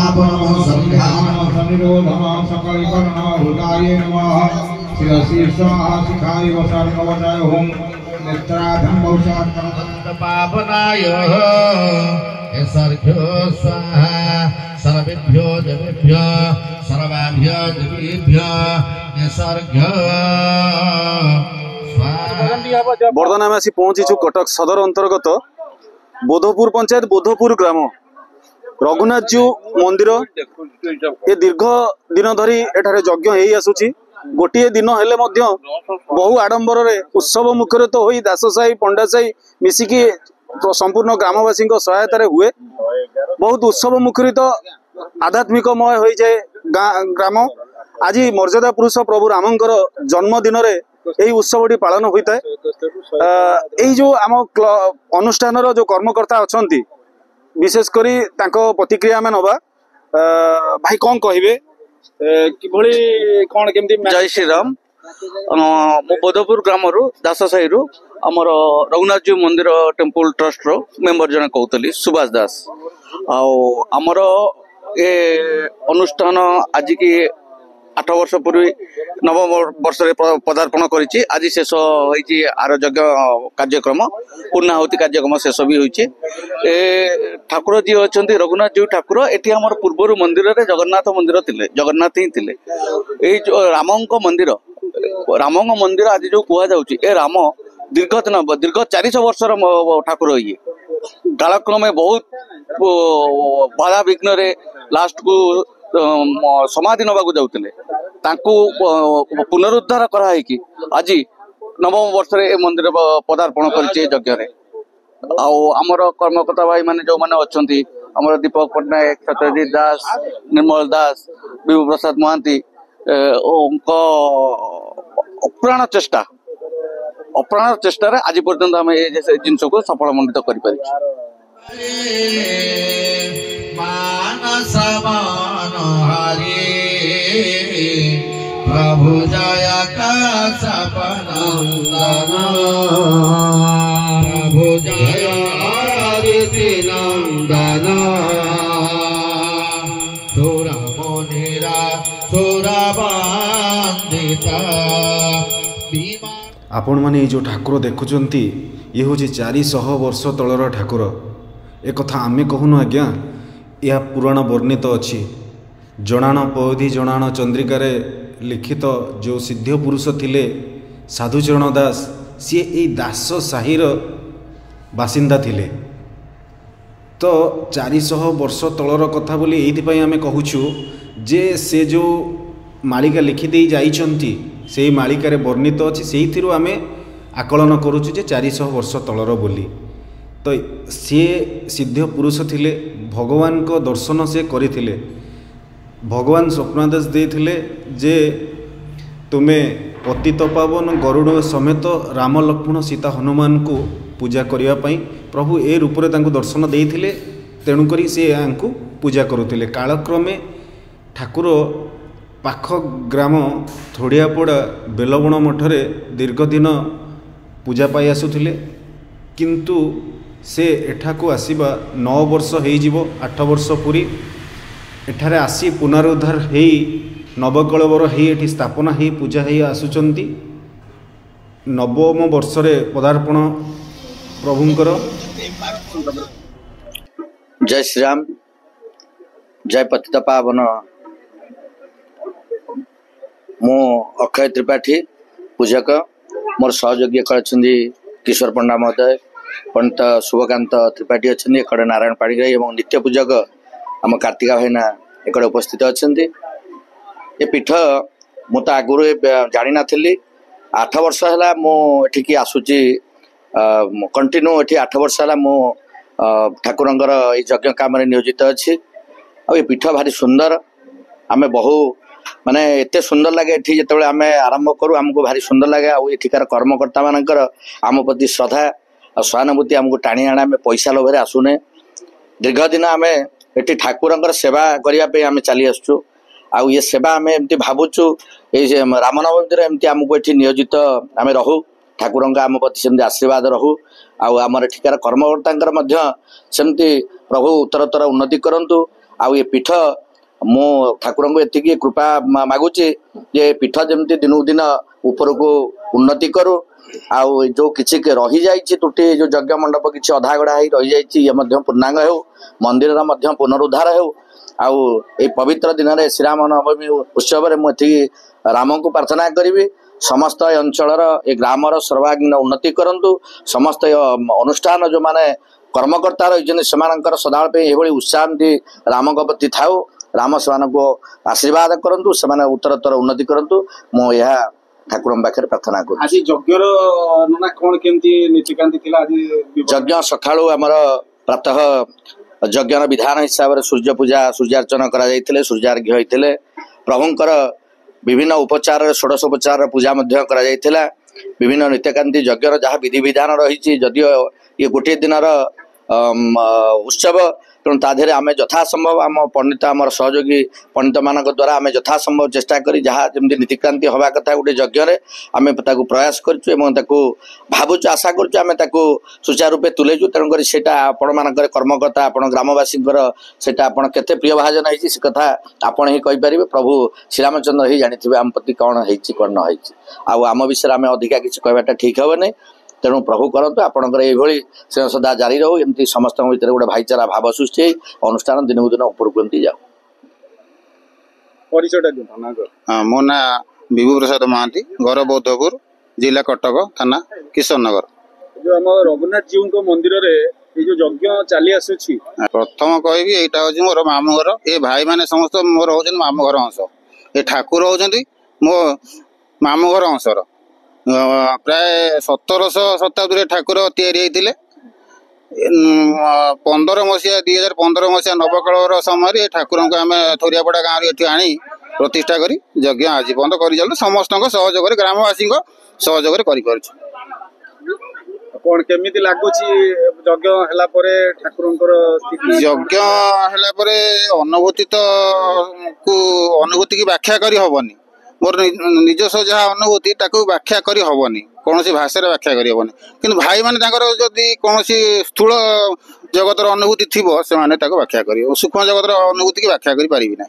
नमः संध्यानमः सनिरोधमः सकलकर्णहुताय नमः शिरसि स्वाहा शिखाय वसर्गवदय हुं नेत्राधं बहुशात्रं पावनाय सर्भ्यो स्वाहा सर्वेभ्यो देवेभ्यो सर्वाभ्यो देवीभ्यो निसर्ग बर्दान आम आसी पहुंचीचु कटक सदर अंतर्गत बोधपुर पंचायत बोधपुर ग्राम रघुनाथजू मंदिर ये दीर्घ दिन धरी एठारे यज्ञ हो आसुची गोटे दिन हेले मध्य बहु आडंबर उत्सव मुखरित हो दाससाही पंडासाही मिसिकी संपूर्ण ग्रामवासी सहायतार हुए बहुत उत्सव मुखरित आध्यात्मिकमय हो जाए ग्राम आज मर्यादा पुरुष प्रभु रामंकर जन्मदिन यही उत्सवटी पालन होता है जो आम अनुष्ठान जो कर्मकर्ता अच्छा विशेष करी प्रतिक्रिया में नवा भाई कौन कहे कौन केमती जय श्री राम मो बोधपुर ग्राम दास साही आमर रघुनाथ जी मंदिर टेम्पल ट्रस्ट रो मेंबर जन कहतली सुभाष दास आमर ये अनुष्ठान आज की 8 वर्ष पूर्व नवम वर्ष पदार्पण करी आज शेष होती आर यज्ञ कार्यक्रम पूर्णाहुति कार्यक्रम शेष भी होती ठाकुर जी अच्छा रघुनाथ जी ठाकुर ये आम पूर्वर मंदिर जगन्नाथ मंदिर थे जगन्नाथ ही थे राम मंदिर आज जो कहुचे राम दीर्घ 400 वर्षर ठाकुर ये कालक्रमे बहुत बाधा विघ्न लास्ट को समाधि नवाक जाऊले पुनरुद्धार कराई आज नवम वर्ष मंदिर पदार्पण कर आमर कर्मकर्ता भाई माने जो माने अच्छा आमर दीपक पट्टनायक सत्यजित दास निर्मल दास विभू प्रसाद महांती अप्राण चेष्टा आज पर्यंत आम जिनस को सफल मंडित कर प्रभु जय का सपनंदन प्रभु जय आरती नंदन सुर मुनिरा सुर वंदिता आपण माने जो ठाकुर देखुचंती ये हूँ 400 वर्ष तलर ठाकुर एक कथा आमे कहूनु आज्ञा यह पुराण वर्णित अच्छी जनाण पौधी जनाण चंद्रिकार लिखित जो सिद्ध पुरुष थिले साधुचरण दास सी ए दास साहिर बासिंदा थिले तो 400 वर्ष तलर कथा बोली एइथिपाई आमे कहूछु जे से जो मालिका लिखि देई जाइछंती से मालिकार वर्णित अच्छी से आमे आकलन करुचु जे 400 वर्ष तलर बोली तो सी सिद्ध पुरुष थिले भगवान को दर्शन से करथिले भगवान स्वप्नादेश देथिले जे तुम्हें पतित पावन गरुड़ समेत राम लक्ष्मण सीता हनुमान को पूजा करने पाई प्रभु ए रूप में दर्शन देथिले तेणुकरी से यांकु पूजा करुथिले कालक्रमे ठाकुर पाख ग्राम थोड़ियापड़ा बेलबण मठरे दीर्घ दिन पूजा पाई आसुथिले किंतु से एठाकू आसीबा 9 वर्ष हो 8 वर्ष पूरी एठारे आसी पुनरुद्धार हो नवकलवर हो स्थापना हो पूजा हो आसुचंती नवम वर्षरे पदार्पण प्रभुंकर जय श्री राम जय पतित पावन मो अक्षय त्रिपाठी पूजक मोर सहयोगी कल किशोर पंडा महोदय पंडित शुभकांत त्रिपाठी अच्छा एकड़े नारायण पाणिग्राही और नित्य पूजक आम कार्तिका भाईना एकड़े उपस्थित अच्छा ये पीठ मु तो आगुरी जानी नी 8 वर्ष है मुझे आसूची कंटिन्यू ये 8 वर्ष है मु ठाकुरंकर यज्ञ काम नियोजित अच्छी आ पीठ भारी सुंदर आम बहु माने एते सुंदर लगे ये जो आम आरंभ करूँ आमको भारी सुंदर लगे आठिकार कर्मकर्ता मानकर आम प्रति श्रद्धा और सहानुभूति आमको टाणी आने आम पैसा लोभे आसुने दीर्घ दिन आम ये ठाकुरंकर सेवा करने आम चली आसु आउ ये सेवा आम एमती भावुचु ये रामनवमी एमती आमको ये नियोजित आम रहू ठाकुर आम प्रति सेमती आशीर्वाद रहू आम एठिकार कर्मकर्ता सेमती प्रभु उत्तरोत्तर उन्नति करंतु आउ ये पीठ मु ठाकुर को एति कृपा मागुची जे पीठ जमती दिनू दिन ऊपर को उन्नति करू आउ जो किसी रही जाइए त्रुटि जो यज्ञ मंडप किसी अधा गढ़ा रही जाइए पूर्णांग हो मंदिर पुनरुद्धार हो आउ ये पवित्र दिन में श्रीराम नवमी उत्सव मुझे राम को प्रार्थना करी समस्त अंचल ए ग्रामर सर्वांगीन उन्नति करंतु समस्त अनुष्ठान जो माने कर्मकर्ता रही सदाल ये उत्साह राम प्रति थाऊ राम से आशीर्वाद करंतु से उत्तरोत्तर उन्नति करंतु मो यह ठाकुर पाखे प्रार्थना कर यज्ञ सकाळु आमर प्रातः यज्ञ विधान हिसाब से सूर्य पूजा सूर्यार्चना करा सूर्यार्घ्य होते प्रभुंकर विभिन्न उपचार षोडशोपचार पूजा करा विभिन्न नित्यकांति यज्ञ जहाँ विधि विधान रही जदियो ये गोटे दिन उत्सव तेणु ताधे आम यथासंभव आम पंडित आम सहयोगी पंडित मान द्वारा आम यथासंभव चेष्टा करी जहाँ जमी नीतिक्रांति हवा कथा गोटे यज्ञ आम प्रयास करूँ भावुँ आशा करें सुचारू रूपे तुलेचु तेणुक आपण मान कर्मकर्ता आपण ग्रामवासी केते प्रिय भाजन होती से कथा आपण ही कहींपर प्रभु श्रीरामचंद्र ही जानी आम प्रति कौन कौन न आम विषय आम अधिका किसी कहवाटा ठीक हे नहीं तेणु प्रभु करंतु आपणकर ये स्नेह सदा जारी रहू एमती समस्त भीतर गोटे भाईचारा भाव सृष्टि अनुष्ठान दिन को दिन उपरको एमती जाऊ। मो ना विभु प्रसाद महांती घर बौद्धपुर जिला कटक थाना किशन नगर जो आम रघुनाथ जीव मंदिर जो यज्ञ चली आसुची प्रथम कहबी एटा होची मोर मामू घर ए भाई माने समस्त मोर होचन मामू घर अंश ए ठाकुर होचंती मो मामू घर अंशर प्राय 1700 शताब्दी ठाकुर तैयारी होते 15 मसीहा 2015 मसीहा नवकल समय ठाकुर को आम थोरियापड़ा गाँव ये आनी प्रतिष्ठा करी यज्ञ आज बंद कर समस्त सहयोग ग्रामवासी सहयोग कर कौन केमिति लागुची यज्ञ हला परे ठाकुरंकर यज्ञ हला परे अनुभूति तो को अनुभूति की व्याख्या करी हबनी मोर निजस्व जहाँ अनुभूति ताकू व्याख्या करी हबनी कौन सी भाषा व्याख्या करी हबनी किंतु भाई माने ताकर जदी कौन सी स्थूल जगतर अनुभूति थिबो से माने ताको व्याख्या करी सूक्ष्म जगतर अनुभूति की व्याख्या करी पारिबि ना।